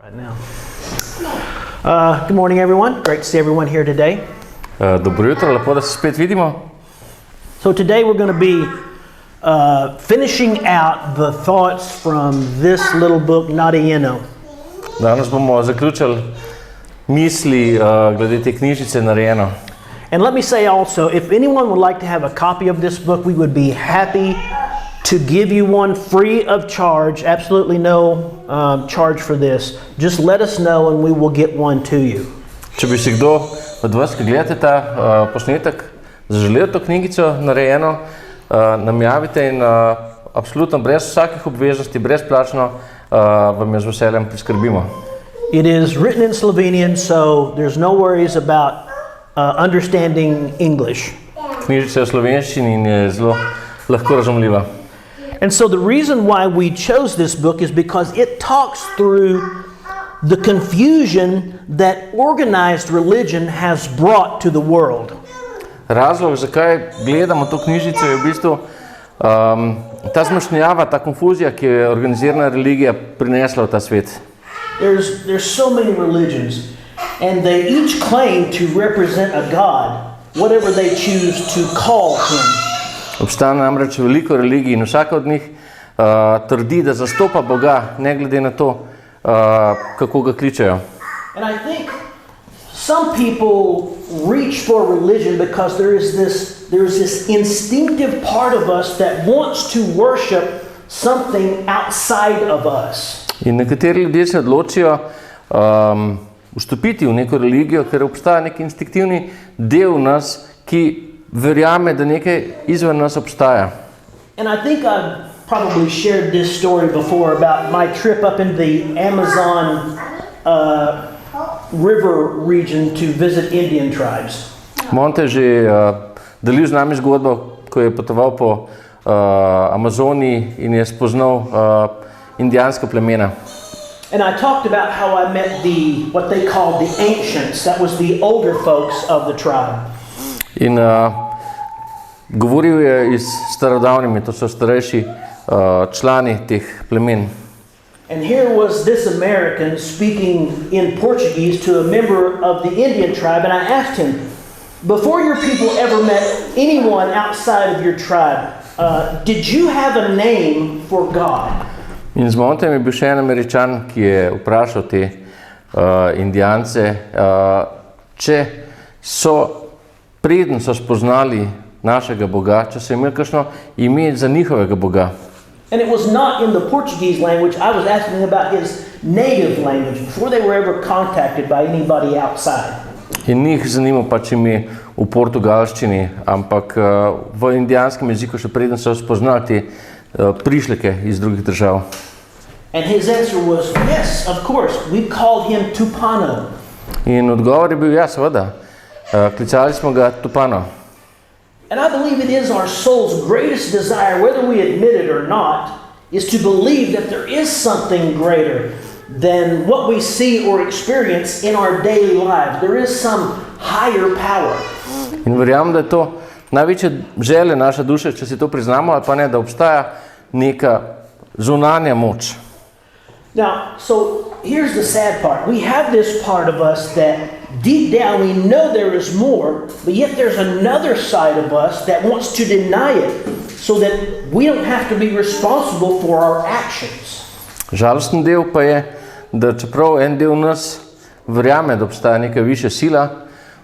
Good morning, everyone. Great to see everyone here today. Dobro jutro, lepo da se spet vidimo. So today we're going to be finishing out the thoughts from this little book, Narejeno. Danes bomo zaključili misli glede te knjižice Narejeno. And let me say also, if anyone would like to have a copy of this book, we would be happy to give you one free of charge. Absolutely no charge for this. Just let us know and we will get one to you. Če bi si kdo od vas, ki gledate ta posnetek, zaželel to knjigico Narejeno, nam javite in absolutno brez vsakih obveznosti, brezplačno vam jo z veseljem priskrbimo. It is written in Slovenian, so there's no worries about understanding English. Knjižica je v slovenščini in je zelo lahko razumljiva. And so the reason why we chose this book is because it talks through the confusion that organized religion has brought to the world. Razlog, zakaj gledamo to knjižico, je v bistvu ta zmešnjava, ta konfuzija, ki je organizirana religija prinesla v ta svet. There's so many religions, and they each claim to represent a god, whatever they choose to call him. Obstaja namreč veliko religij in vsaka od njih trdi, da zastopa Boga, ne glede na to, kako ga kličejo. And I think some people reach for religion because there's this instinctive part of us that wants to worship something outside of us. In nekateri ljudje se odločijo vstopiti v neko religijo, ker obstaja nek instinktivni del nas, ki verjame, da nekaj izven nas obstaja. And I think I've probably shared this story before about my trip up in the Amazon river region to visit Indian tribes. Monte že delil z nami zgodbo, ko je potoval po Amazoniji in je spoznal indijanska plemena. And I talked about how I met what they called the ancients, that was the older folks of the tribe. In govoril je iz starodavnimi, to so starejši člani teh plemen. And here was this American speaking in Portuguese to a member of the Indian tribe, and I asked him, before your people ever met anyone outside of your tribe, did you have a name for God? In z Montem je bil še en Američan, ki je vprašal te Indijance, če so preden so spoznali našega Boga, če so imeli kakšno ime za njihovega Boga. And it was not in the Portuguese language. I was asking about his native language before they were ever contacted by anybody outside. In njih zanima pač ime v portugalščini, ampak v indijanskem jeziku še preden so spoznali te prišleke iz drugih držav. And his answer was, yes, of course, we called him Tupano. In odgovor je bil, ja, seveda. Klicali smo ga Tupano. And I believe it is our soul's greatest desire, whether we admit it or not, is to believe that there is something greater than what we see or experience in our daily lives. There is some higher power. In verjamem, da je to največja želja naše duše, če si to priznamo, ali pa ne, da obstaja neka zunanja moč. Now, so here's the sad part. We have this part of us that deep down we know there is more, but yet there's another side of us that wants to deny it so that we don't have to be responsible for our actions. Žalosten del pa je, da čeprav en del nas verjame, da obstaja neka višja sila,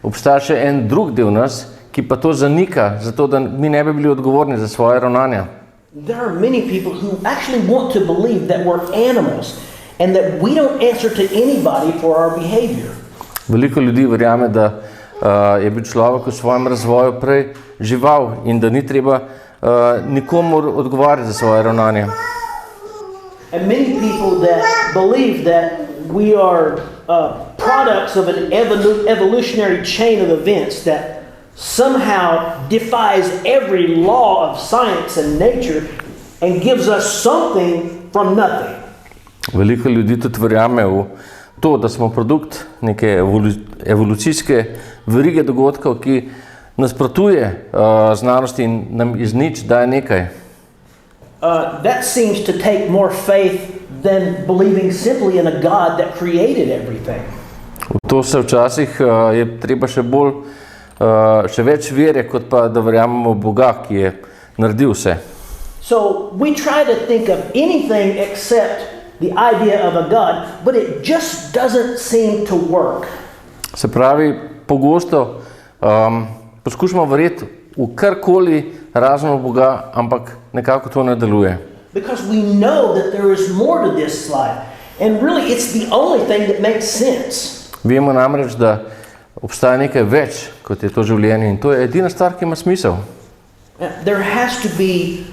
obstaja še en drug del nas, ki pa to zanika, zato da mi ne bi bili odgovorni za svoje ravnanja. There are many people who actually want to believe that we're animals and that we don't answer to anybody for our behavior. Veliko ljudi verjame, da je bil človek v svojem razvoju prej žival in da ni treba nikomur odgovarjati za svoje ravnanje. And many people that believe that we are products of an evolutionary chain of events that somehow defies every law of science and nature and gives us something from nothing. Veliko ljudi tudi verjame v to, da smo produkt neke evolucijske verige dogodkov, ki nasprotuje znanosti in nam iz nič daje nekaj. That seems to take more faith than believing simply in a God that created everything. V to se včasih je treba še več vere, kot pa da verjamemo Boga, ki je naredil vse. So we try to think of anything except the idea of a God, but it just doesn't seem to work. Se pravi, pogosto poskušamo verjeti v karkoli razen Boga, ampak nekako to ne deluje. Because we know that there is more to this life. And really it's the only thing that makes sense. Vemo namreč, da obstaja nekaj več, kot je to življenje, in to je edina stvar, ki ima smisel. There has to be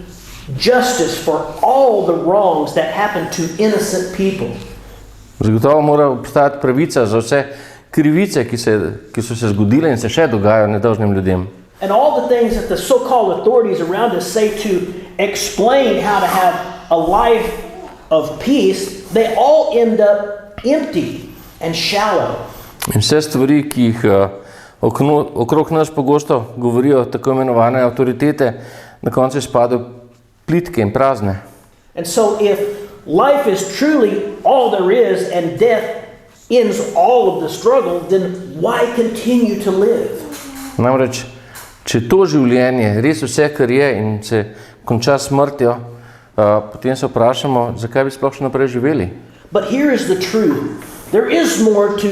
justice for all the wrongs that happen to innocent people. Zagotovo mora obstajati pravica za vse krivice, ki so se zgodile in se še dogajajo nedolžnim ljudem. And all the things that the so-called authorities around us say to explain how to have a life of peace, they all end up empty and shallow. In vse stvari, ki jih okrog nas pogosto govorijo tako imenovane avtoritete, na koncu izpadejo plitke in prazne. And so if life is truly all there is and death ends all of the struggle, then why continue to live? Namreč, če to življenje res vse, kar je in se konča smrtjo, potem se vprašamo, zakaj bi sploh še naprej živeli. But here is the truth. There is more to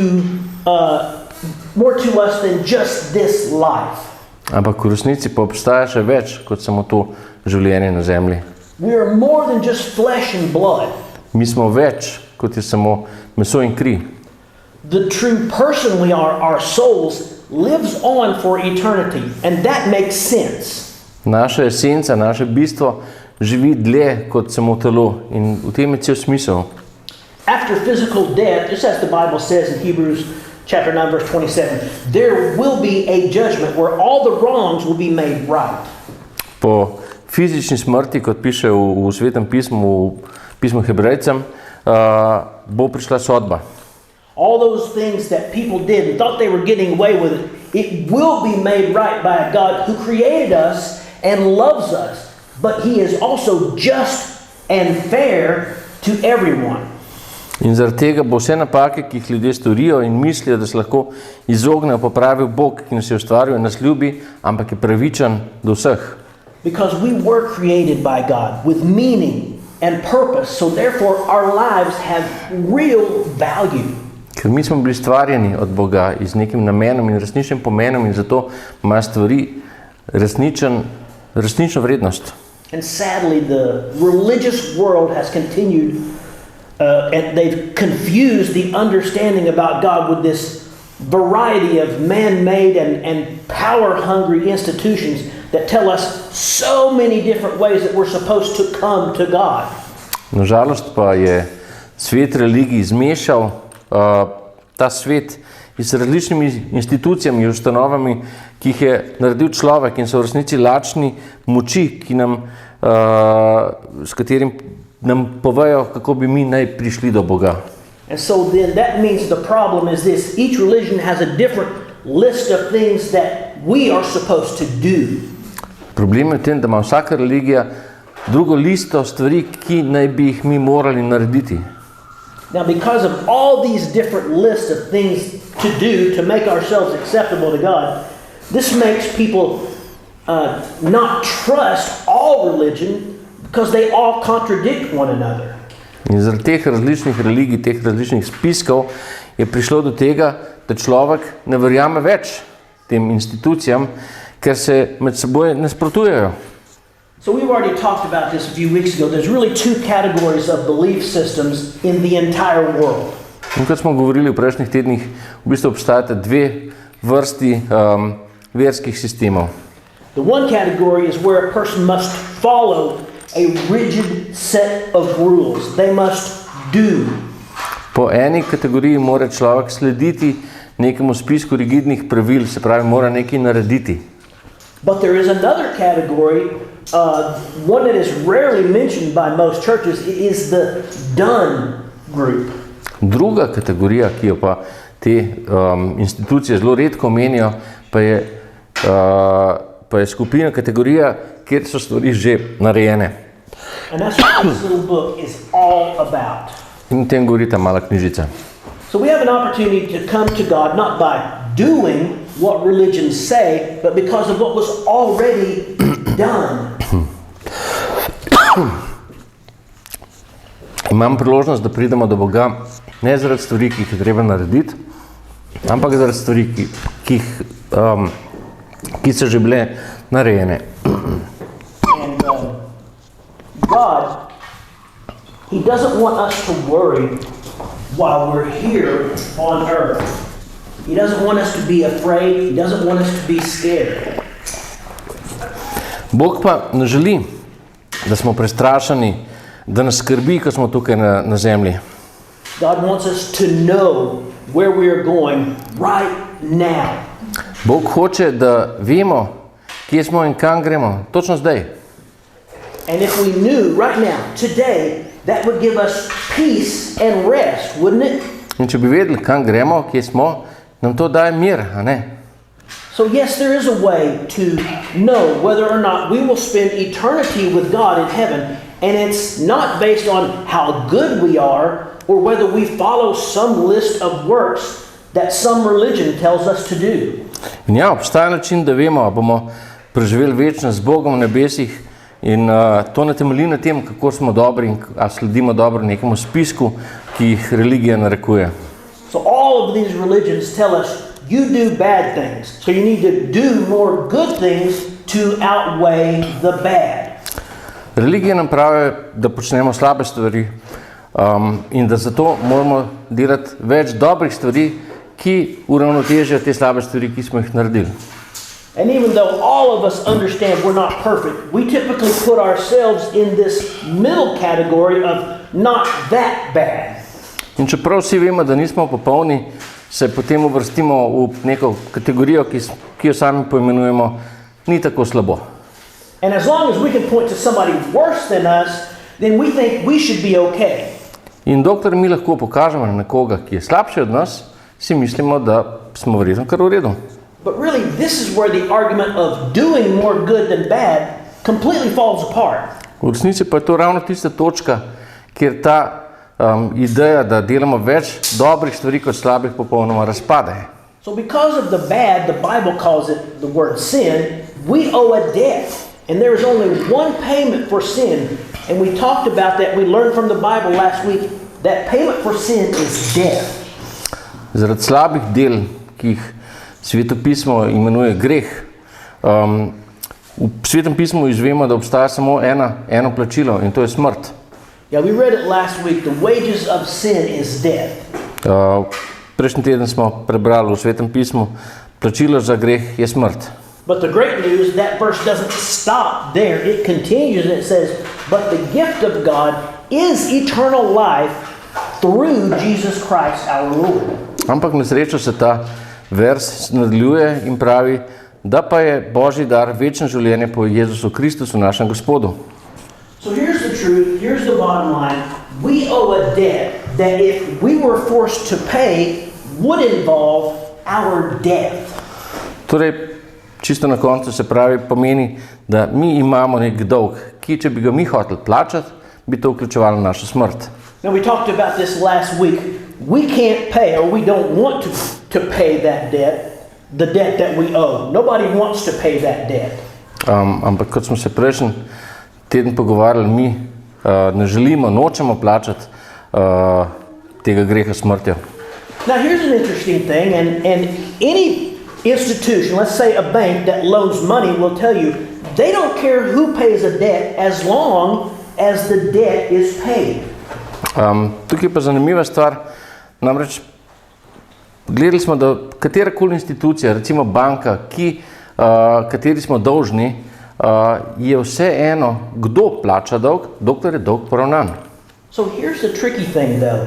us than just this life. Ampak v resnici pa obstaja še več kot samo to življenje na zemlji. We are more than just flesh and blood. Mi smo več kot je samo meso in kri. The true person we are, our souls, lives on for eternity, and that makes sense. Naša esenca, naše bistvo živi dlje kot samo telo in v tem je cel smisel. After physical death, just as the Bible says in Hebrews chapter 9 verse 27, there will be a judgment where all the wrongs will be made right. Po fizični smrti, kot piše v Svetem pismu, pismu Hebrejcem, bo prišla sodba. All those things that people did and thought they were getting away with it, it will be made right by a God who created us and loves us, but He is also just and fair to everyone. In zaradi tega bo vse napake, ki jih ljudje storijo in mislijo, da se lahko izognejo, popravil Bog, ki nas je ustvaril in nas ljubi, ampak je pravičen do vseh. Because we were created by God with meaning and purpose, so therefore our lives have real value. Ker mi smo bili stvarjeni od Boga z nekim namenom in resničnim pomenom in zato ima stvari resnično vrednost. And sadly the religious world has continued and they've confused the understanding about God with this variety of man-made and power-hungry institutions that tell us so many different ways that we're supposed to come to God. Nažalost pa je svet religij zmešal ta svet z različnimi institucijami in ustanovami, ki jih je naredil človek in so v resnici lačni moči, s katerim nam povejo, kako bi mi naj prišli do Boga. And so then that means the problem is this: each religion has a different list of things that we are supposed to do. Problem je v tem, da ima vsaka religija drugo listo stvari, ki naj bi jih mi morali narediti. Now, because of all these different lists of things to do to make ourselves acceptable to God, this makes people not trust all religion because they all contradict one another. In zaradi teh različnih religij, teh različnih spiskov je prišlo do tega, da človek ne verjame več tem institucijam, ker se med seboj nasprotujejo. So we've already talked about this a few weeks ago. There's really two categories of belief systems in the entire world. In kot smo govorili v prejšnjih tednih, v bistvu obstajata dve vrsti verskih sistemov. The one category is where a person must follow a rigid set of rules. They must do. Po eni kategoriji mora človek slediti nekemu spisku rigidnih pravil, se pravi, mora nekaj narediti. But there is another category, one that is rarely mentioned by most churches, is the done group. Druga kategorija, ki jo pa te institucije zelo redko omenijo, pa je skupina, kategorija, kjer so stvari že narejene. And that's what this little book is all about. In o tem govori ta mala knjižica. So we have an opportunity to come to God not by doing what religions say, but because of what was already done. Imam priložnost, da pridemo do Boga ne zaradi stvari, ki jih je treba narediti, ampak zaradi stvari, ki so že bile narejene. And God, He doesn't want us to worry while we're here on earth. He doesn't want us to be afraid. He doesn't want us to be scared. Bog pa ne želi, da smo prestrašeni, da nas skrbi, ko smo tukaj na zemlji. God wants us to know where we are going right now. Bog hoče, da vemo, kje smo in kam gremo, točno zdaj. And if we knew right now, today, that would give us peace and rest, wouldn't it? In če bi vedeli, kam gremo, kje smo, nam to daje mir, a ne? So yes, there is a way to know whether or not we will spend eternity with God in heaven, and it's not based on how good we are or whether we follow some list of works that some religion tells us to do. In ja, obstaja način, da vemo, a bomo preživeli večno z Bogom v nebesih in to ne temelji na tem, kako smo dobri in a sledimo dobro nekemu spisku, ki jih religija narekuje. So all of these religions tell us you do bad things, so you need to do more good things to outweigh the bad. Religije nam pravi, da počnemo slabe stvari in da zato moramo delati več dobrih stvari, ki uravnotežijo te slabe stvari, ki smo jih naredili. And even though all of us understand we're not perfect, we typically put ourselves in this middle category of not that bad. In čeprav vsi vemo, da nismo popolni, se potem uvrstimo v neko kategorijo, ki jo sami poimenujemo, ni tako slabo. And as long as we can point to somebody worse than us, then we think we should be okay. In dokler mi lahko pokažemo na nekoga, ki je slabši od nas, si mislimo, da smo verjetno kar v redu. But really, this is where the argument of doing more good than bad completely falls apart. V resnici pa je to ravno tista točka, kjer ta ideja, da delamo več dobrih stvari kot slabih, popolnoma razpade. So because of the bad, the Bible calls it the word sin, we owe a debt. And there is only one payment for sin. And we talked about that. We learned from the Bible last week that payment for sin is death. Zaradi slabih del, ki jih Svetopismo imenuje greh, v Svetem pismu izvemo, da obstaja samo eno plačilo in to je smrt. Yeah, we read it last week. The wages of sin is death. Prejšnji teden smo prebrali v Svetem pismu, plačilo za greh je smrt. But the great news, that verse doesn't stop there. It continues and it says, but the gift of God is eternal life through Jesus Christ our Lord. Ampak na srečo se ta vers nadaljuje in pravi, da pa je Božji dar večno življenje po Jezusu Kristusu, našem Gospodu. So here's the truth, here's the bottom line. We owe a debt that if we were forced to pay would involve our death. Torej, čisto na koncu se pravi, pomeni, da mi imamo nek dolg, ki če bi ga mi hoteli plačati, bi to vključevalo našo smrt. Now we talked about this last week. We can't pay, or we don't want to pay that debt, the debt that we owe. Nobody wants to pay that debt. Ampak kot smo se prejšnji teden pogovarjali, mi ne želimo, nočemo plačati tega greha smrtjo. Now here's an interesting thing, and any institution, let's say a bank that loans money, will tell you they don't care who pays a debt as long as the debt is paid. Tukaj pa zanimiva stvar, namreč gledali smo, da katerakoli institucija, recimo banka, kateri smo dolžni, je vse eno, kdo plača dolg, dokler je dolg poravnan. So here's the tricky thing though.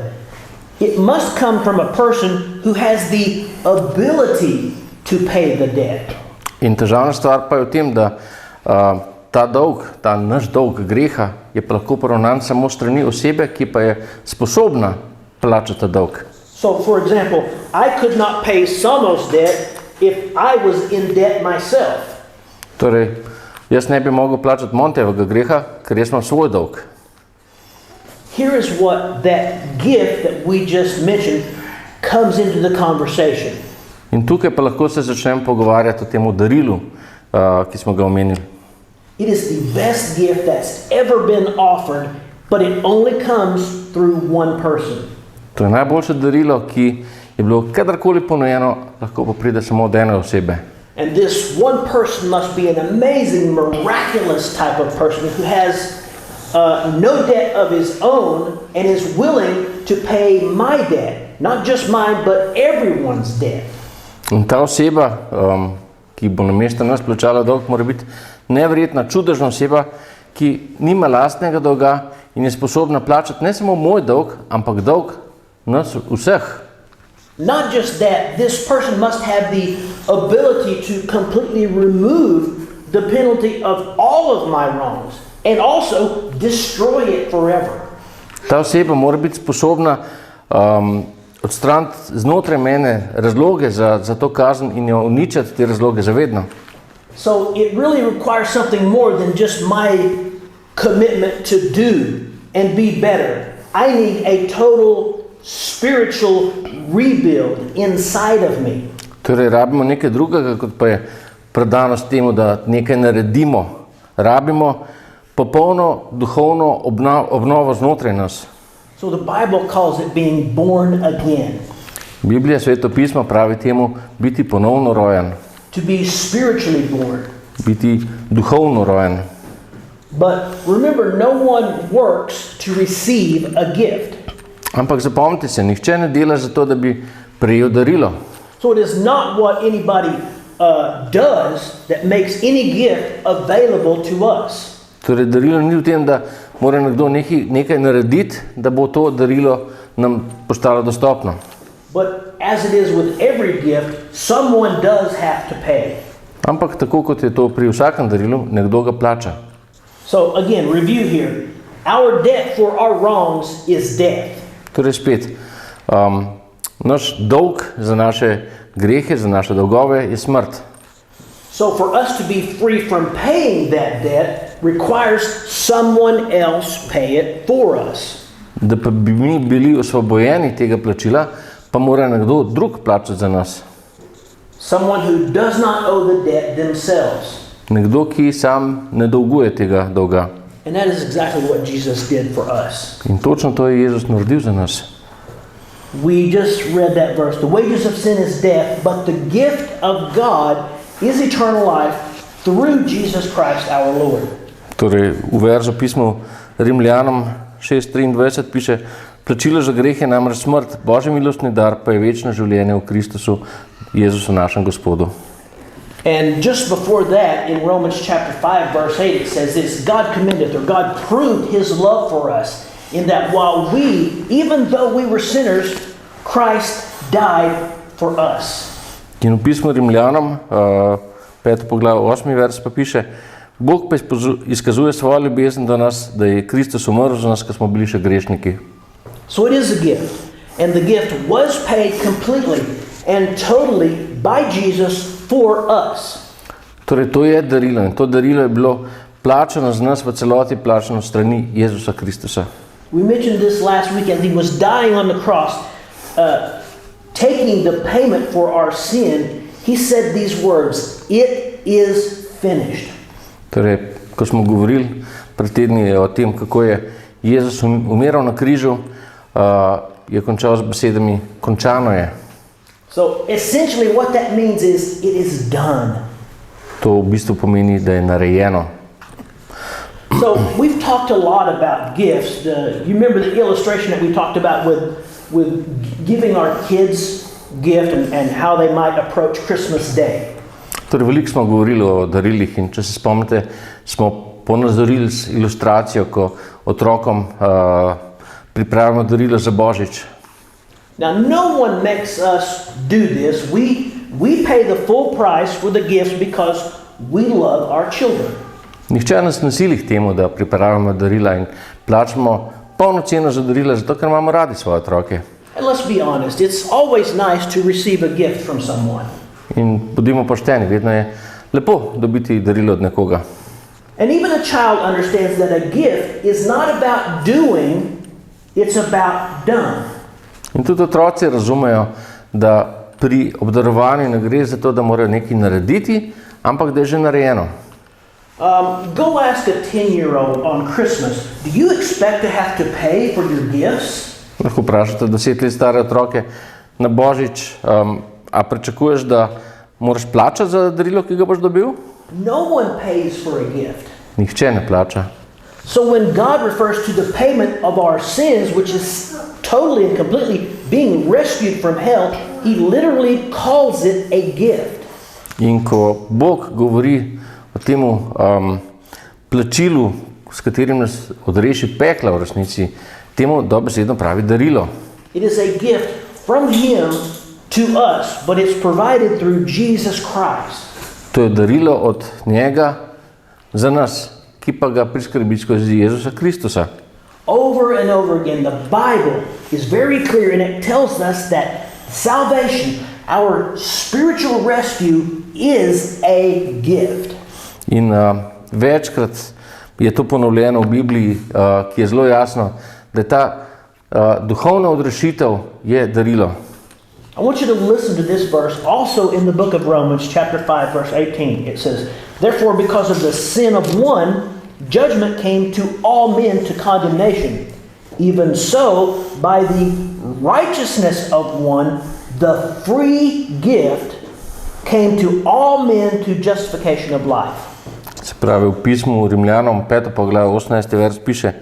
It must come from a person who has the ability to pay the debt. In težavna stvar pa je v tem, da ta dolg, ta naš dolg greha, je pa lahko poravnan samo strani osebe, ki pa je sposobna plačati dolg. So for example, I could not pay Samo's debt if I was in debt myself. Torej, jaz ne bi mogel plačati Montejevega greha, ker jaz imam svoj dolg. here is what that gift that we just mentioned comes into the conversation. In tukaj pa lahko se začnemo pogovarjati o tem darilu, ki smo ga omenili. It is the best gift that's ever been offered, but it only comes through one person. To je najboljše darilo, ki je bilo kadarkoli ponujeno, lahko pa pride samo od ene osebe. And this one person must be an amazing, miraculous type of person who has no debt of his own and is willing to pay my debt. Not just mine, but everyone's debt. In ta oseba, ki bo namesto nas plačala dolg, mora biti neverjetna, čudežna oseba, ki nima lastnega dolga in je sposobna plačati ne samo moj dolg, ampak dolg nas vseh. Not just that, this person must have the ability to completely remove the penalty of all of my wrongs and also destroy it forever. Ta oseba mora biti sposobna odstraniti znotraj mene razloge za to kazen in jo uničiti te razloge za vedno. So it really requires something more than just my commitment to do and be better. I need a total spiritual rebuild inside of me. Torej, rabimo nekaj drugega, kot pa je predanost temu, da nekaj naredimo. Rabimo popolno duhovno obnovo znotraj nas. So the Bible calls it being born again. Biblija, Sveto pismo pravi temu biti ponovno rojen. To be spiritually born. Biti duhovno rojen. But remember, no one works to receive a gift. Ampak zapomnite se, nihče ne dela za to, da bi prejel darilo. So it is not what anybody does that makes any gift available to us. Torej, darilo ni v tem, da mora nekdo nekaj narediti, da bo to darilo nam postalo dostopno. But as it is with every gift, someone does have to pay. Ampak tako kot je to pri vsakem darilu, nekdo ga plača. So again, review here. Our debt for our wrongs is death. Torej spet, naš dolg za naše grehe, za naše dolgove je smrt. So for us to be free from paying that debt requires someone else pay it for us. Da pa bi mi bili osvobojeni tega plačila, pa mora nekdo drug plačati za nas. Someone who does not owe the debt themselves. Nekdo, ki sam ne dolguje tega dolga. And that is exactly what Jesus did for us. In točno to je Jezus naredil za nas. We just read that verse. The wages of sin is death, but the gift of God is eternal life through Jesus Christ our Lord. Torej, v verzu pismu Rimljanom 6:23 piše, plačilo za greh je namreč smrt, Božji milostni dar pa je večno življenje v Kristusu, Jezusu našem Gospodu. And just before that, in Romans chapter 5, verse 8, it says this, God commendeth, or God proved his love for us, in that while we, even though we were sinners, Christ died for us. In v pismu Rimljanom, 5. poglavje, 8. vers pa piše, Bog pa izkazuje svojo ljubezen do nas, da je Kristus umrl za nas, ko smo bili še grešniki. So it is a gift, and the gift was paid completely and totally by Jesus for us. Torej, to je darilo in to darilo je bilo plačano za nas v celoti, plačano strani Jezusa Kristusa. We mentioned this last weekend. He was dying on the cross, taking the payment for our sin. He said these words, it is finished. Torej, ko smo govorili pred tedni o tem, kako je Jezus umiral na križu, je končal z besedami, končano je. So essentially what that means is it is done. To v bistvu pomeni, da je narejeno. So we've talked a lot about gifts. You remember the illustration that we talked about with giving our kids gift and how they might approach Christmas Day. Torej, veliko smo govorili o darilih in če se spomnite, smo ponazorili z ilustracijo, ko otrokom pripravimo darilo za Božič. Now, no one makes us do this. We pay the full price for the gifts because we love our children. Nihče nas ne sili k temu, da pripravimo darila in plačamo polno ceno za darila, zato ker imamo radi svoje otroke. And let's be honest, it's always nice to receive a gift from someone. In bodimo pošteni, vedno je lepo dobiti darilo od nekoga. And even a child understands that a gift is not about doing, It's about done. In tudi otroci razumejo, da pri obdarovanju ne gre za to, da morajo nekaj narediti, ampak da je že narejeno. Go ask a 10-year-old on Christmas, do you expect to have to pay for your gifts? Lahko vprašate 10 let stare otroke na Božič, a pričakuješ, da moraš plačati za darilo, ki ga boš dobil? No one pays for a gift. Nihče ne plača. So when God refers to the payment of our sins, which is totally and completely being rescued from hell, he literally calls it a gift. In ko Bog govori o temu plačilu, s katerim nas odreši pekla v resnici, temu dobesedno pravi darilo. It is a gift from him to us, but it's provided through Jesus Christ. To je darilo od njega za nas, ki pa ga priskrbi skozi Jezusa Kristusa. Over and over again, the Bible is very clear and it tells us that salvation, our spiritual rescue, is a gift. In večkrat je to ponovljeno v Bibliji, ki je zelo jasno, da je ta duhovna odrešitev je darilo. I want you to listen to this verse also in the book of Romans, chapter 5, verse 18. It says, therefore, because of the sin of one, judgment came to all men to condemnation. Even so, by the righteousness of one, the free gift came to all men to justification of life. Se pravi, v pismu Rimljanom 5. poglavje 18. vers piše,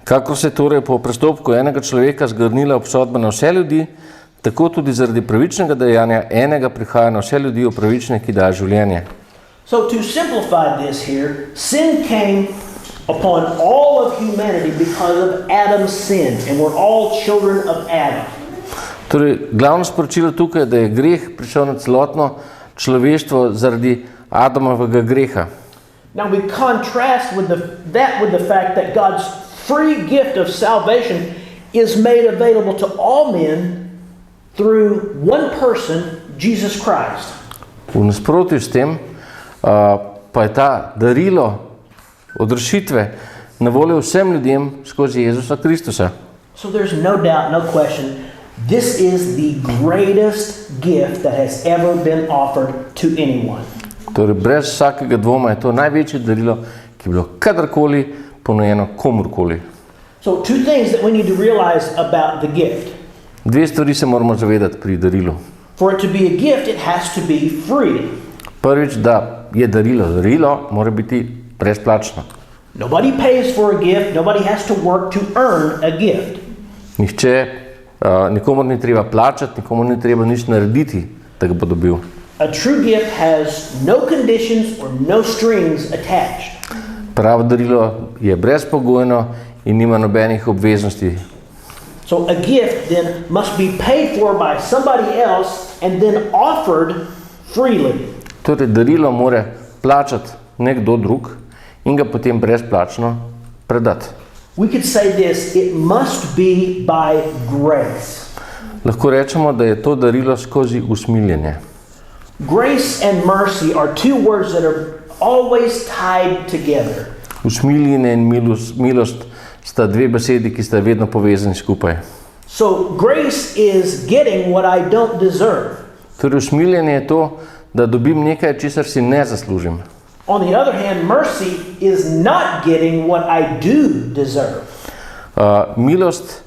kakor se torej po prestopku enega človeka zgrnila obsodba na vse ljudi, tako tudi zaradi pravičnega dejanja enega prihaja na vse ljudi upravične, ki daje življenje. So to simplify this here, sin came upon all of humanity because of Adam's sin, and we're all children of Adam. Torej, glavno sporočilo tukaj je, da je greh prišel na celotno človeštvo zaradi Adamovega greha. Now we contrast with the fact that God's free gift of salvation is made available to all men through one person, Jesus Christ. V nasprotju s tem pa je ta darilo odrešitve na voljo vsem ljudem skozi Jezusa Kristusa. So there's no doubt, no question, this is the greatest gift that has ever been offered to anyone. Torej, brez vsakega dvoma je to največje darilo, ki je bilo kadarkoli ponujeno komurkoli. So two things that we need to realize about the gift. Dve stvari se moramo zavedati pri darilu. For it to be a gift, it has to be free. Prvič, da je darilo mora biti brezplačno. Nobody pays for a gift, nobody has to work to earn a gift. Nikomor ni treba plačati, nikomor ni treba nič narediti, da ga bo dobil. A true gift has no conditions or no strings attached. Pravo darilo je brezpogojno in nima nobenih obveznosti. So a gift then must be paid for by somebody else and then offered freely. Torej, darilo mora plačati nekdo drug in ga potem brezplačno predati. We could say this, it must be by grace. Lahko rečemo, da je to darilo skozi usmiljenje. Grace and mercy are two words that are always tied together. Usmiljenje in milost sta dve besedi, ki sta vedno povezani skupaj. So grace is getting what I don't deserve. Torej, usmiljenje je to, da dobim nekaj, česar si ne zaslužim. On the other hand, mercy is not getting what I do deserve. Milost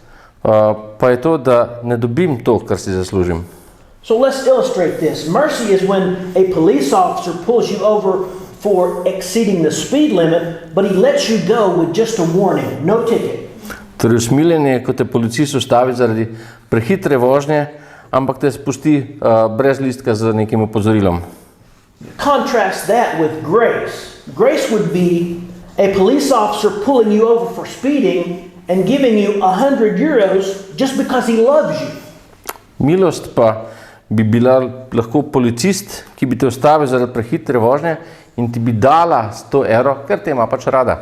pa je to, da ne dobim to, kar si zaslužim. So let's illustrate this. Mercy is when a police officer pulls you over for exceeding the speed limit, but he lets you go with just a warning, no ticket. Torej, usmiljenje je, ko te policist ustavi zaradi prehitre vožnje, ampak te spusti brez listka z nekim opozorilom. Contrast that with grace. Grace would be a police officer pulling you over for speeding and giving you 100 euros just because he loves you. Milost pa bi bila lahko policist, ki bi te ustavil zaradi prehitre vožnje in ti bi dala 100 evrov, ker te ima pač rada.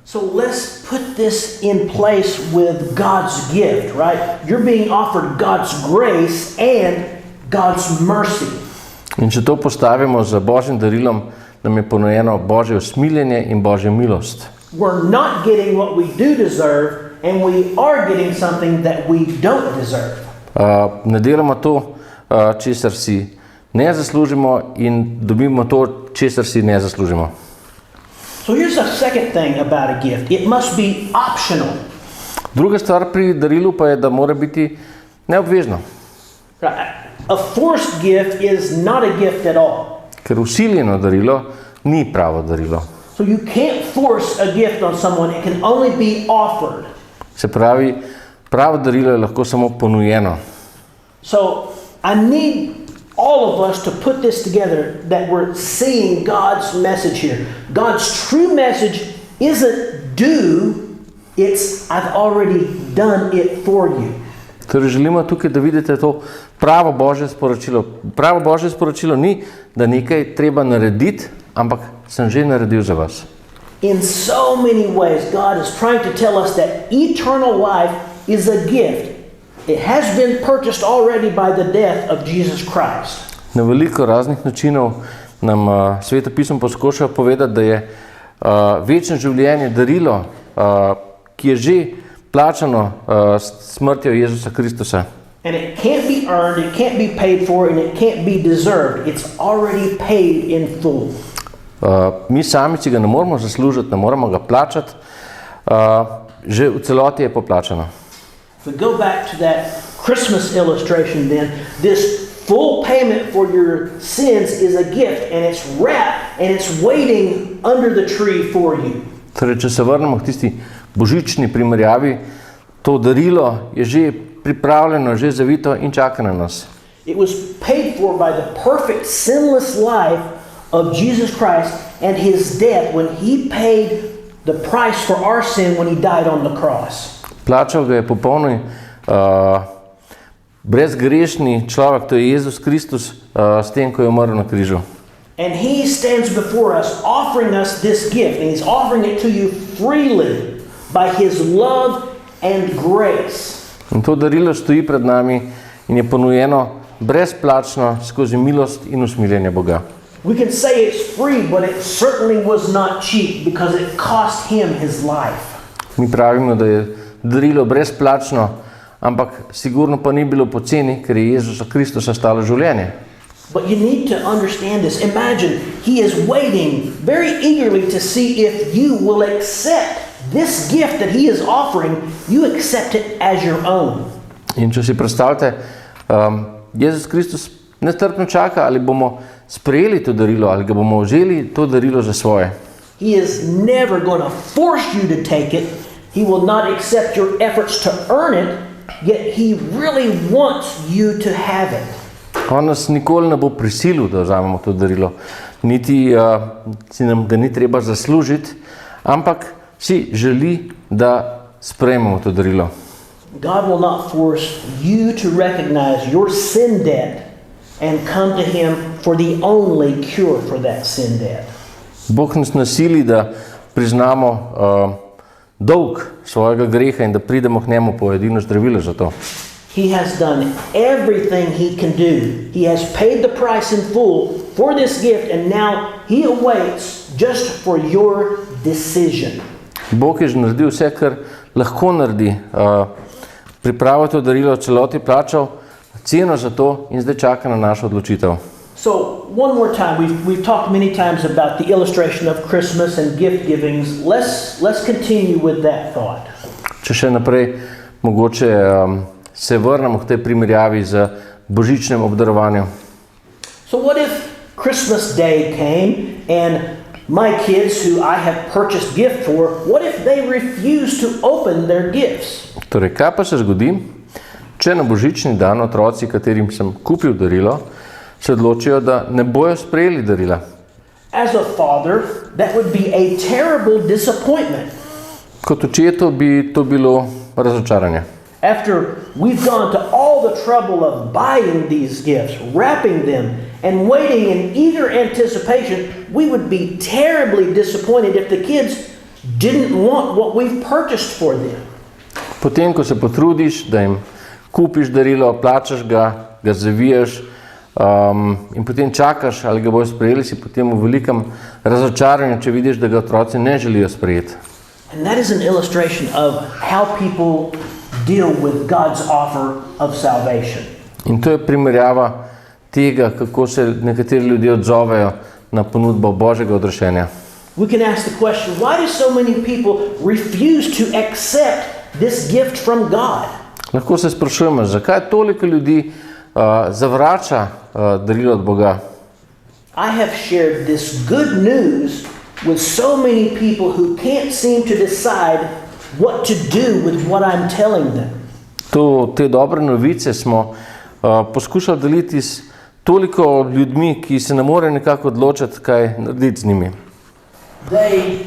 So let's put this in place with God's gift, right? You're being offered God's grace and God's mercy. In če to postavimo za Božjim darilom, nam je ponujeno Božje usmiljenje in Božja milost. We're not getting what we do deserve, and we are getting something that we don't deserve. Ne delamo to, česar si ne zaslužimo, in dobimo to, česar si ne zaslužimo. So here's the second thing about a gift. It must be optional. Druga stvar pri darilu pa je, da mora biti neobvezno. A forced gift is not a gift at all. Ker usiljeno darilo ni pravo darilo. So you can't force a gift on someone. It can only be offered. Se pravi, pravo darilo je lahko samo ponujeno. So I need all of us to put this together, that we're seeing God's message here. God's true message isn't do, it's I've already done it for you. Torej želimo tukaj, da vidite to pravo Božje sporočilo. Pravo Božje sporočilo ni, da nekaj treba narediti, ampak sem že naredil za vas. In so many ways, God is trying to tell us that eternal life is a gift. It has been purchased already by the death of Jesus Christ. Na veliko raznih načinov nam Sveto pismo poskuša povedati, da je večno življenje darilo, ki je že plačano smrtjo Jezusa Kristusa. And it can't be earned, it can't be paid for, and it can't be deserved. It's already paid in full. Mi sami si ga ne moramo zaslužiti, ne moramo ga plačati, že v celoti je poplačano. If we go back to that Christmas illustration then, this full payment for your sins is a gift, and it's wrapped and it's waiting under the tree for you. Torej, če se vrnemo k tisti božični primerjavi, to darilo je že pripravljeno, že zavito in čaka na nas. It was paid for by the perfect sinless life of Jesus Christ and his death when he paid the price for our sin when he died on the cross. Plačal ga je popolni, brezgrešni človek, to je Jezus Kristus, s tem, ko je umrl na križu. And he stands before us, offering us this gift, and he's offering it to you freely by his love and grace. In to darilo stoji pred nami in je ponujeno brezplačno skozi milost in usmiljenje Boga. We can say it's free, but it certainly was not cheap because it cost him his life. Mi pravimo, da je darilo brezplačno, ampak sigurno pa ni bilo poceni, ker je Jezusa Kristusa stalo življenje. But you need to understand this. Imagine he is waiting very eagerly to see if you will accept this gift that he is offering. You accept it as your own. In če si predstavljate, Jezus Kristus nestrpno čaka, ali bomo sprejeli to darilo, ali ga bomo vzeli to darilo za svoje. He is never going to force you to take it. He will not accept your efforts to earn it, yet he really wants you to have it. On nas nikoli ne bo prisilil, da vzamemo to darilo. Niti si nam ga ni treba zaslužiti, ampak si želi, da sprejmemo to darilo. God will not force you to recognize your sin debt and come to him for the only cure for that sin debt. Bog nas nasili, da priznamo dolg svojega greha in da pridemo k njemu po edino zdravilo za to. He has done everything he can do. He has paid the price in full for this gift, and now he awaits just for your decision. Bog je že naredil vse, kar lahko naredi. Pripravil to darilo, celoti plačal ceno za to in zdaj čaka na našo odločitev. So, one more time, we've talked many times about the illustration of Christmas and gift givings. Let's continue with that thought. Če še naprej mogoče se vrnemo k tej primerjavi z božičnem obdarovanjem. So what if Christmas Day came and my kids who I have purchased gift for, what if they refuse to open their gifts? Torej, kaj pa se zgodi, če na božični dan otroci, katerim sem kupil darilo, se odločijo, da ne bojo sprejeli darila? As a father, that would be a terrible disappointment. Kot očetu bi to bilo razočaranje. After we've gone to all the trouble of buying these gifts, wrapping them, and waiting in eager anticipation, we would be terribly disappointed if the kids didn't want what we've purchased for them. Potem, ko se potrudiš, da jim kupiš darilo, plačaš ga, ga zaviješ in potem čakaš, ali ga bojo sprejeli, si potem v velikem razočaranju, če vidiš, da ga otroci ne želijo sprejeti. And that is an illustration of how people deal with God's offer of salvation. In to je primerjava tega, kako se nekateri ljudje odzovejo na ponudbo Božjega odrešenja. We can ask the question, why do so many people refuse to accept this gift from God? Lahko se sprašujemo, zakaj toliko ljudi zavrača darilo od Boga. I have shared this good news with so many people who can't seem to decide what to do with what I'm telling them. Te dobre novice smo poskušali deliti s toliko ljudmi, ki se ne morejo nekako odločiti, kaj narediti z njimi. They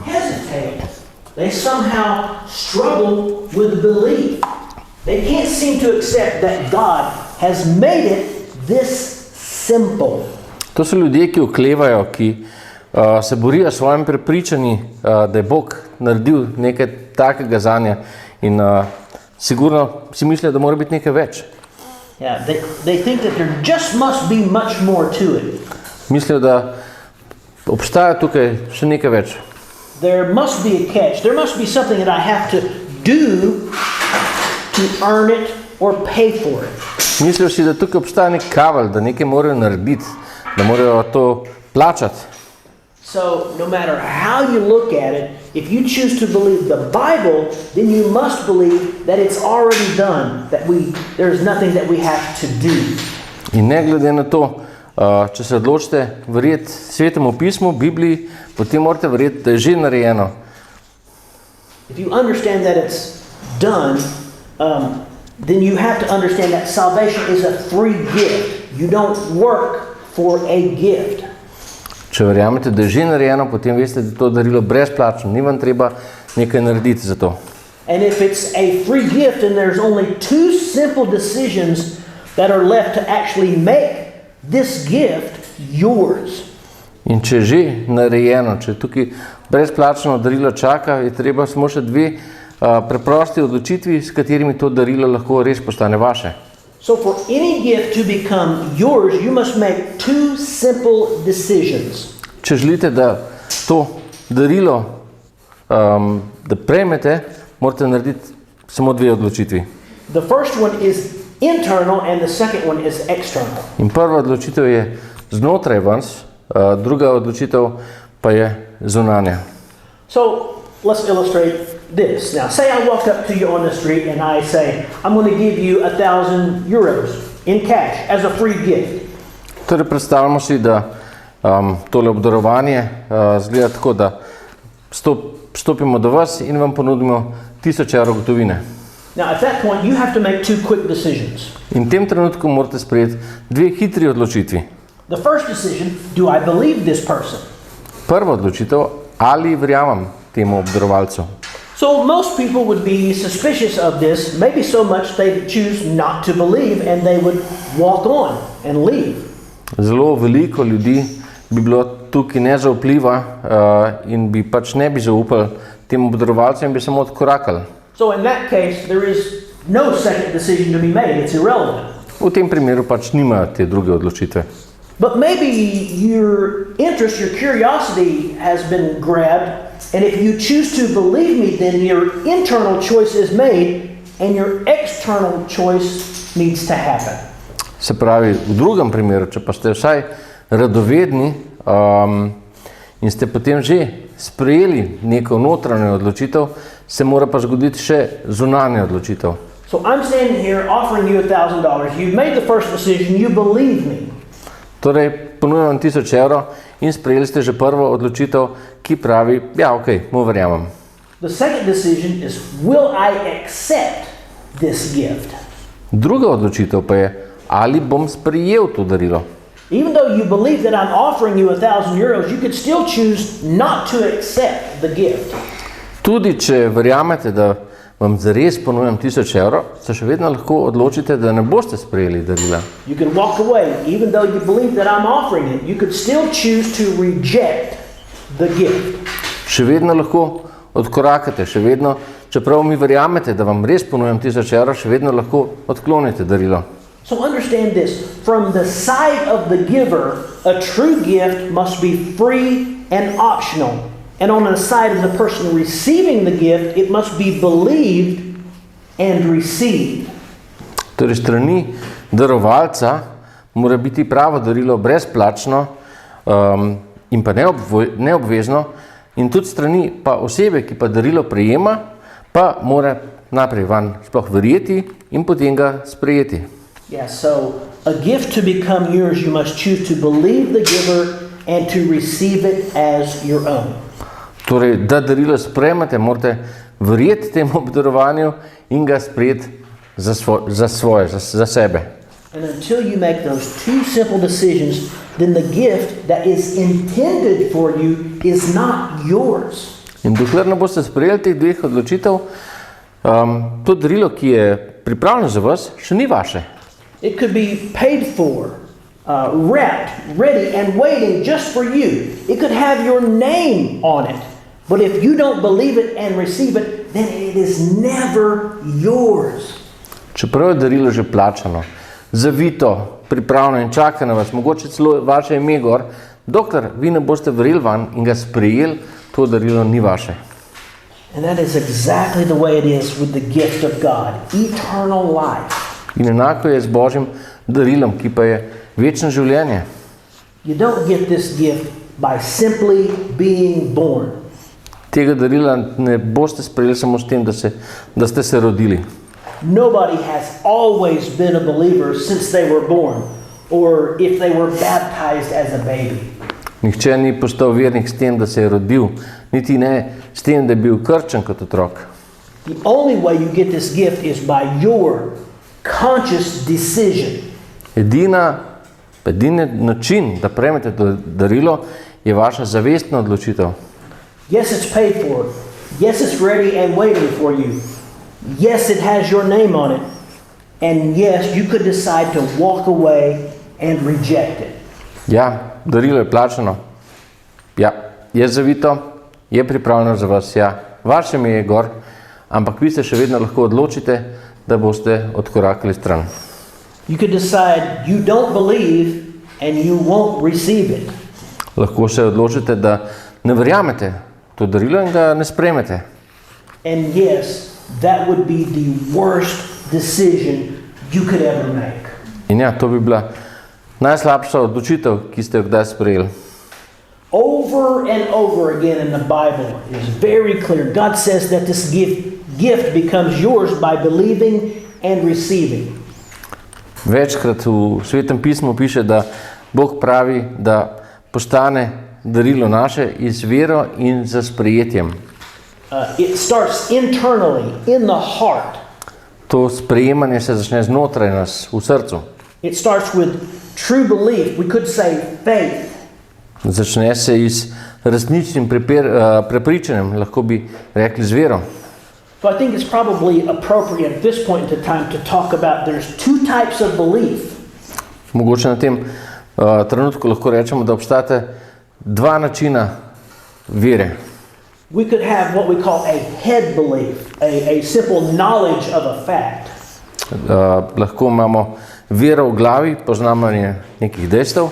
hesitate. They somehow struggle with belief. They can't seem to accept that God has made it this simple. To so ljudje, ki oklevajo, ki se borijo s svojim prepričanji, da je Bog naredil nekaj takega zanje in sigurno si mislijo, da mora biti nekaj več. Yeah, they think that there just must be much more to it. Mislijo, da obstaja tukaj še nekaj več. There must be a catch. There must be something that I have to do to earn it or pay for it. Mislijo si, da tukaj obstaja nek kavelj, da nekaj morajo narediti, da morajo to plačati. So, no matter how you look at it, if you choose to believe the Bible, then you must believe that it's already done, that there's nothing that we have to do. In ne glede na to, če se odločite verjeti Svetemu pismu, Bibliji, potem morate verjeti, da je že narejeno. If you understand that it's done, then you have to understand that salvation is a free gift. You don't work for a gift. Če verjamete, da je že narejeno, potem veste, da je to darilo brezplačno. Ni vam treba nekaj narediti za to. And if it's a free gift, then there's only two simple decisions that are left to actually make this gift yours. In če je že narejeno, če tukaj brezplačno darilo čaka, je treba samo še dve preprosti odločitvi, s katerimi to darilo lahko res postane vaše. So for any gift to become yours, you must make two simple decisions. Če želite, da to darilo da prejmete, morate narediti samo dve odločitvi. The first one is internal and the second one is external. In prva odločitev je znotraj vas, druga odločitev pa je zunanja. So let's illustrate this. Now, say I walk up to you on the street and I say, I'm going to give you 1,000 euros in cash as a free gift. Torej predstavljamo si, da tole obdarovanje zgleda tako, da stopimo do vas in vam ponudimo 1000 evrov gotovine. Now, at that point, you have to make two quick decisions. In v tem trenutku morate sprejeti dve hitri odločitvi. The first decision, do I believe this person? Prva odločitev, ali verjamem temu obdarovalcu. So most people would be suspicious of this, maybe so much they choose not to believe and they would walk on and leave. Zelo veliko ljudi bi bilo tukaj nezaupljiva in bi pač ne bi zaupali temu obdarovalcu in bi samo odkorakali. So in that case, there is no second decision to be made. It's irrelevant. V tem primeru pač nimajo te druge odločitve. But maybe your interest, your curiosity has been grabbed, and if you choose to believe me, then your internal choice is made and your external choice needs to happen. Se pravi, v drugem primeru, če pa ste vsaj radovedni in ste potem že sprejeli neko notranjo odločitev, se mora pa zgoditi še zunanja odločitev. So I'm standing here offering you $1,000. You've made the first decision, you believe me. Torej, ponujam 1000 evrov in sprejeli ste že prvo odločitev, ki pravi, ja, okej, mu verjamem. The second decision is, will I accept this gift? Druga odločitev pa je, ali bom sprejel to darilo. Even though you believe that I'm offering you 1,000 euros, you could still choose not to accept the gift. Tudi če verjamete, da vam zares ponujam 1000 evrov, se še vedno lahko odločite, da ne boste sprejeli darila. You can walk away, even though you believe that I'm offering it. You could still choose to reject the gift. Še vedno lahko odkorakate, še vedno, čeprav mi verjamete, da vam res ponujam 1000 evrov, še vedno lahko odklonite darilo. So understand this, from the side of the giver, a true gift must be free and optional. And on the side of the person receiving the gift, it must be believed and received. Torej, strani darovalca mora biti pravo darilo brezplačno in pa neobvezno, in tudi strani pa osebe, ki pa darilo prejema, pa mora najprej vanj sploh verjeti in potem ga sprejeti. Yeah, so a gift to become yours, you must choose to believe the giver and to receive it as your own. Torej, da darilo sprejmete, morate verjeti temu obdarovanju in ga sprejeti za sebe. And until you make those two simple decisions, then the gift that is intended for you is not yours. In dokler ne boste sprejeli teh dveh odločitev, to darilo, ki je pripravljeno za vas, še ni vaše. It could be paid for, wrapped, ready, and waiting just for you. It could have your name on it. But if you don't believe it and receive it, then it is never yours. Čeprav je darilo že plačano, zavito, pripravljeno in čaka na vas, mogoče celo vaše ime gor, dokler vi ne boste verjeli van in ga sprejeli, to darilo ni vaše. And that is exactly the way it is with the gift of God, eternal life. In enako je z Božjim darilom, ki pa je večno življenje. You don't get this gift by simply being born. Tega darila ne boste sprejeli samo s tem, da ste se rodili. Nobody has always been a believer since they were born, or if they were baptized as a baby. Nihče ni postal vernik s tem, da se je rodil, niti ne s tem, da je bil krščen kot otrok. The only way you get this gift is by your conscious decision. Edini način, da prejmete to darilo, je vaša zavestna odločitev. Yes, it's paid for. Yes, it's ready and waiting for you. Yes, it has your name on it. And yes, you could decide to walk away and reject it. Ja, darilo je plačano. Ja, je zavito, je pripravljeno za vas, ja. Vaše ime je gor, ampak vi se še vedno lahko odločite, da boste odkorakali stran. You could decide you don't believe and you won't receive it. Lahko se odločite, da ne verjamete to darilo in ga ne sprejmete. And yes, that would be the worst decision you could ever make. In ja, to bi bila najslabša odločitev, ki ste jo kdaj sprejeli. Over and over again in the Bible is very clear. God says that this gift becomes yours by believing and receiving. Večkrat v Svetem pismu piše, da Bog pravi, da postane darilo naše iz vero in za sprejetjem. It starts internally, in the heart. To sprejemanje se začne znotraj nas, v srcu. It starts with true belief. We could say faith. Začne se iz resničnim prepričanjem, lahko bi rekli z vero. So I think it's probably appropriate at this point in time to talk about there's two types of belief. Mogoče na tem trenutku lahko rečemo, da obstajata dva načina vere. We could have what we call a head belief, a simple knowledge of a fact. Lahko imamo vero v glavi, poznavanje nekih dejstev.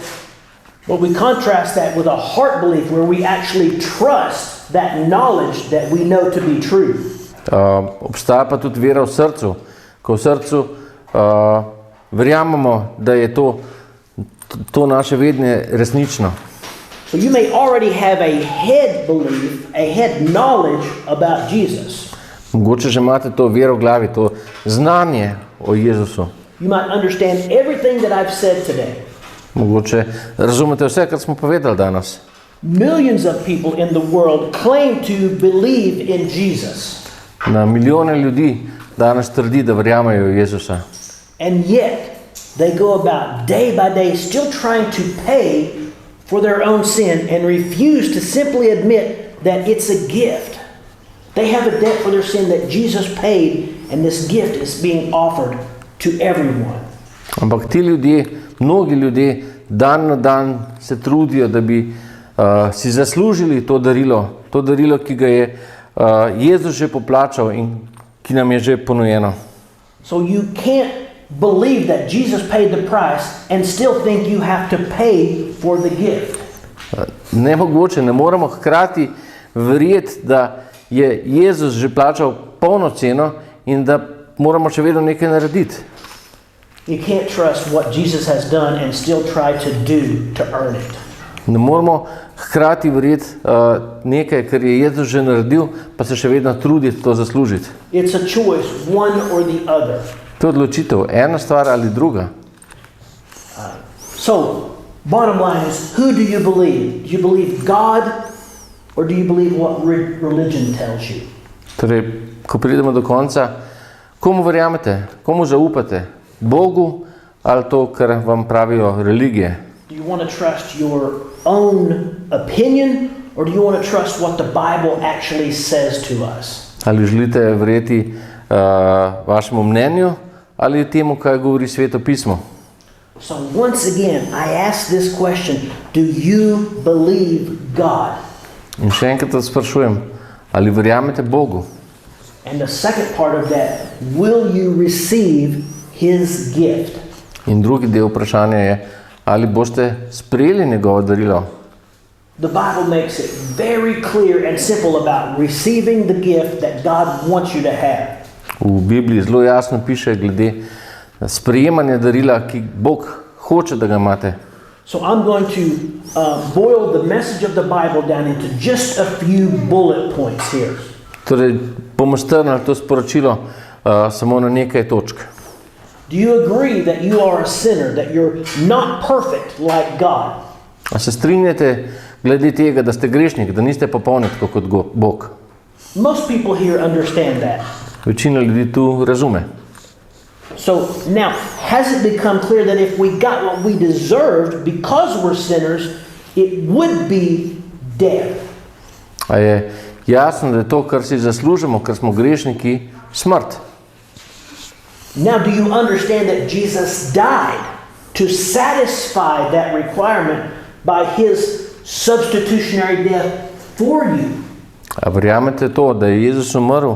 But we contrast that with a heart belief where we actually trust that knowledge that we know to be true. Obstaja pa tudi vera v srcu, ko v srcu verjamemo, da je to naše vedenje resnično. So you may already have a head belief, a head knowledge about Jesus. Mogoče že imate to vero v glavi, to znanje o Jezusu. You might understand everything that I've said today. Mogoče razumete vse, kar smo povedali danes. Millions of people in the world claim to believe in Jesus. Na milijone ljudi danes trdi, da verjamejo v Jezusa. And yet they go about day by day still trying to pay for their own sin and refuse to simply admit that it's a gift. They have a debt for their sin that Jesus paid, and this gift is being offered to everyone. Ampak ti ljudje, mnogi ljudje, dan na dan se trudijo, da bi si zaslužili to darilo, ki ga je Jezus že poplačal in ki nam je že ponujeno. So you can't believe that Jesus paid the price and still think you have to pay for the gift. Nemogoče, ne moremo hkrati verjeti, da je Jezus že plačal polno ceno in da moramo še vedno nekaj narediti. You can't trust what Jesus has done and still try to do to earn it. Ne moramo hkrati verjeti nekaj, kar je Jezus že naredil, pa se še vedno truditi to zaslužiti. It's a choice, one or the other. To je odločitev, ena stvar ali druga. So, bottom line is, who do you believe? Do you believe God or do you believe what religion tells you? Torej, ko pridemo do konca, komu verjamete, komu zaupate? Bogu ali to, kar vam pravijo religije? Do you want to trust your own opinion or do you want to trust what the Bible actually says to us? Ali želite verjeti vašemu mnenju ali temu, kaj govori Sveto pismo? So once again, I ask this question, do you believe God? In še enkrat vas sprašujem, ali verjamete Bogu? And the second part of that, will you receive His gift? In drugi del vprašanja je, ali boste sprejeli njegovo darilo? The Bible makes it very clear and simple about receiving the gift that God wants you to have. V Bibliji zelo jasno piše glede sprejemanja darila, ki Bog hoče, da ga imate. So I'm going to boil the message of the Bible down into just a few bullet points here. Torej, bomo strnili to sporočilo samo na nekaj točk. Do you agree that you are a sinner, that you're not perfect like God? A se strinjate glede tega, da ste grešnik, da niste popolni tako kot Bog? Most people here understand that. Večina ljudi tu razume. So now, has it become clear that if we got what we deserved because we're sinners, it would be death? A je jasno, da je to, kar si zaslužimo, ker smo grešniki, smrt? Now, do you understand that Jesus died to satisfy that requirement by His substitutionary death for you? A verjamete to, da je Jezus umrl,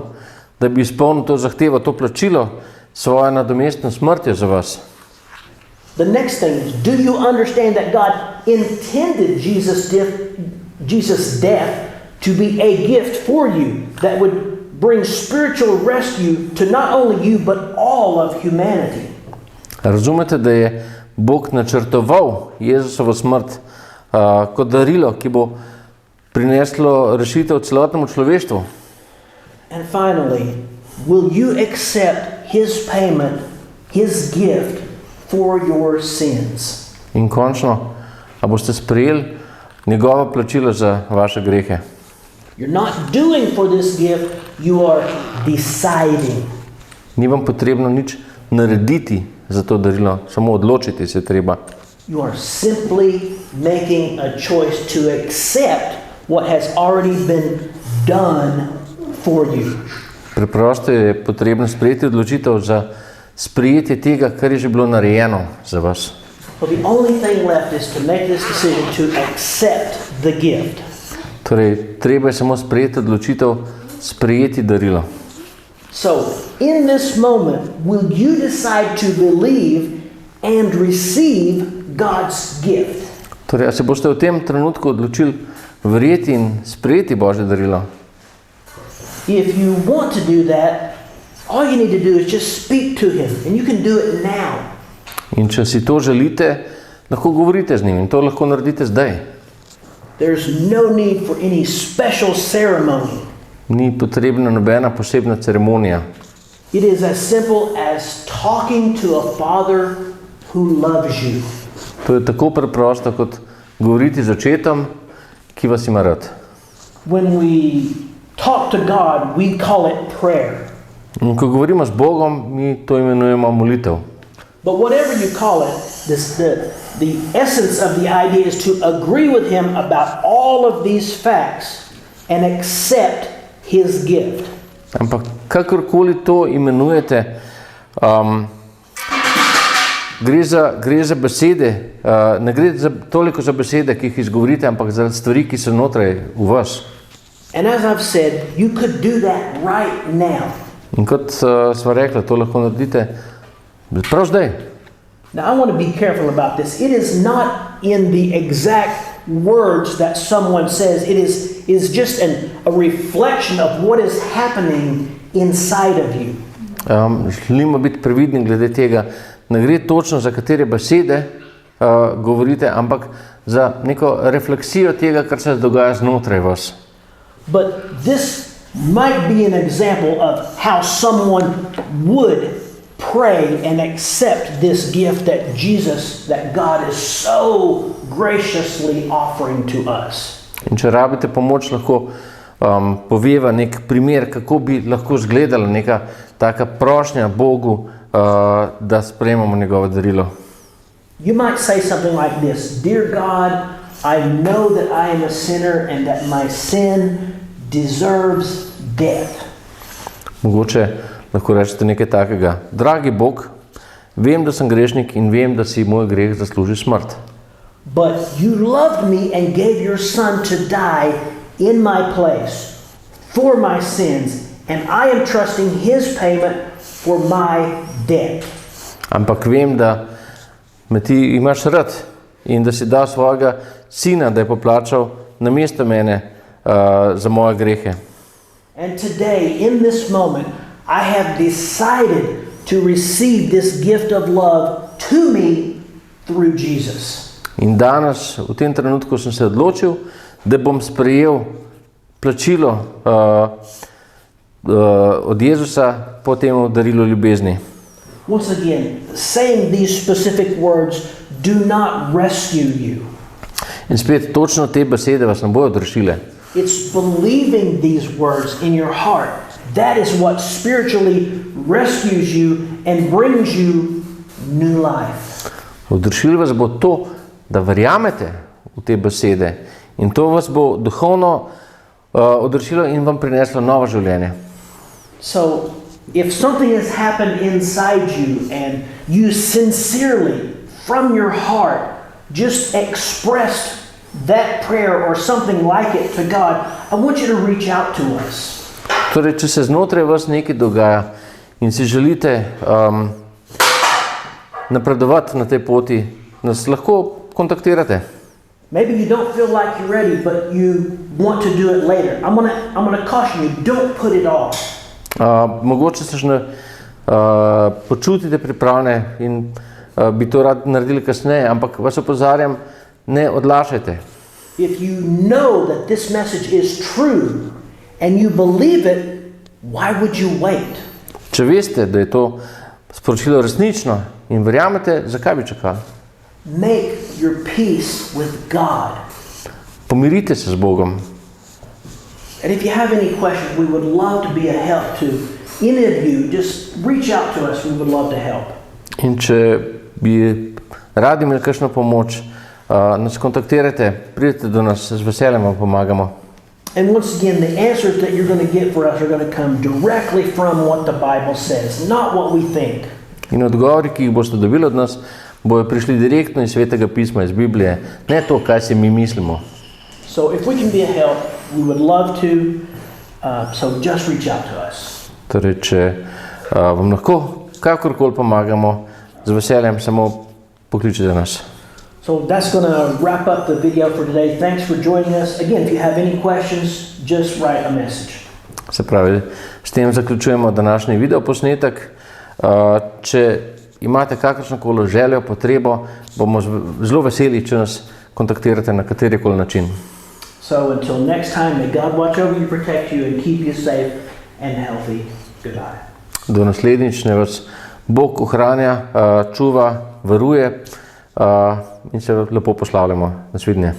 da bi izpolnil to zahtevo, to plačilo, svojo nadomestno smrtjo za vas? The next thing is, do you understand that God intended Jesus' death to be a gift for you that would bring spiritual rescue to not only you but all of humanity? Razumete, da je Bog načrtoval Jezusovo smrt kot darilo, ki bo prineslo rešitev celotnemu človeštvu? And finally, will you accept His payment, His gift for your sins? In končno, a boste sprejeli njegovo plačilo za vaše grehe? You're not doing for this gift, you are deciding. Ni vam potrebno nič narediti za to darilo, samo odločiti se treba. You are simply making a choice to accept what has already been done for you. Preprosto je potrebno sprejeti odločitev za sprejetje tega, kar je že bilo narejeno za vas. So the only thing left is to make this decision to accept the gift. Torej, treba je samo sprejeti odločitev, sprejeti darilo. So, in this moment, will you decide to believe and receive God's gift? Torej, a se boste v tem trenutku odločili verjeti in sprejeti Božje darilo? If you want to do that, all you need to do is just speak to Him, and you can do it now. In če si to želite, lahko govorite z njim in to lahko naredite zdaj. There's no need for any special ceremony. Ni potrebna nobena posebna ceremonija. It is as simple as talking to a Father who loves you. To je tako preprosto, kot govoriti z očetom, ki vas ima rad. When we talk to God, we call it prayer. In ko govorimo z Bogom, mi to imenujemo molitev. But whatever you call it, the essence of the idea is to agree with Him about all of these facts and accept His gift. Ampak kakorkoli to imenujete, gre za besede, ne gre toliko za besede, ki jih izgovorite, ampak za stvari, ki so notraj v vas. And as I've said, you could do that right now. In kot sva rekla, to lahko naredite prav zdaj. Now, I want to be careful about this. It is not in the exact words that someone says. It is just a reflection of what is happening inside of you. Želimo biti previdni glede tega. Ne gre točno za katere besede govorite, ampak za neko refleksijo tega, kar se dogaja znotraj vas. But this might be an example of how someone would pray and accept this gift that God is so graciously offering to us. In če rabite pomoč, lahko poveva nek primer, kako bi lahko izgledala neka taka prošnja Bogu, da sprejmemo njegovo darilo. You might say something like this: Dear God, I know that I am a sinner and that my sin deserves death. Mogoče lahko rečete nekaj takega: Dragi Bog, vem, da sem grešnik in vem, da si moj greh zasluži smrt. But you loved me and gave your son to die in my place for my sins, and I am trusting his payment for my debt. Ampak vem, da me ti imaš rad in da si dal svojega sina, da je poplačal namesto mene za moje grehe. And today, in this moment, I have decided to receive this gift of love to me through Jesus. In danes, v tem trenutku sem se odločil, da bom sprejel plačilo od Jezusa po temu darilu ljubezni. Once again, saying these specific words do not rescue you. In spet, točno te besede vas ne bodo rešile. It's believing these words in your heart. That is what spiritually rescues you and brings you new life. Odrešilo vas bo to, da verjamete v te besede, in to vas bo duhovno odrešilo in vam prineslo novo življenje. So, if something has happened inside you and you sincerely, from your heart, just expressed that prayer or something like it to God, I want you to reach out to us. Torej, če se znotraj vas nekaj dogaja in si želite napredovati na tej poti, nas lahko kontaktirate. Maybe you don't feel like you're ready, but you want to do it later. I'm gonna caution you, don't put it off. Mogoče se še ne počutite pripravljene in bi to rad naredili kasneje, ampak vas opozarjam, ne odlašajte. If you know that this message is true and you believe it, why would you wait? Če veste, da je to sporočilo resnično in verjamete, zakaj bi čakali? Make your peace with God. Pomirite se z Bogom. And if you have any questions, we would love to be a help to any of you. Just reach out to us. We would love to help. In če bi radi imeli kakšno pomoč, nas kontaktirajte, pridite do nas, z veseljem vam pomagamo. And once again, the answers that you're going to get for us are going to come directly from what the Bible says, not what we think. In odgovori, ki jih boste dobili od nas, bojo prišli direktno iz Svetega pisma, iz Biblije, ne to, kaj si mi mislimo. So if we can be a help, we would love to, so just reach out to us. Torej, če vam lahko kakorkoli pomagamo, z veseljem samo pokličite nas. So that's going to wrap up the video for today. Thanks for joining us. Again, if you have any questions, just write a message. Se pravi, s tem zaključujemo današnji videoposnetek. Če imate kakršnokoli željo, potrebo, bomo zelo veseli, če nas kontaktirate na katerikoli način. So until next time, may God watch over you, protect you, and keep you safe and healthy. Goodbye. Do naslednjič, naj vas Bog ohranja, čuva, varuje in se lepo poslavljamo. Nasvidenje.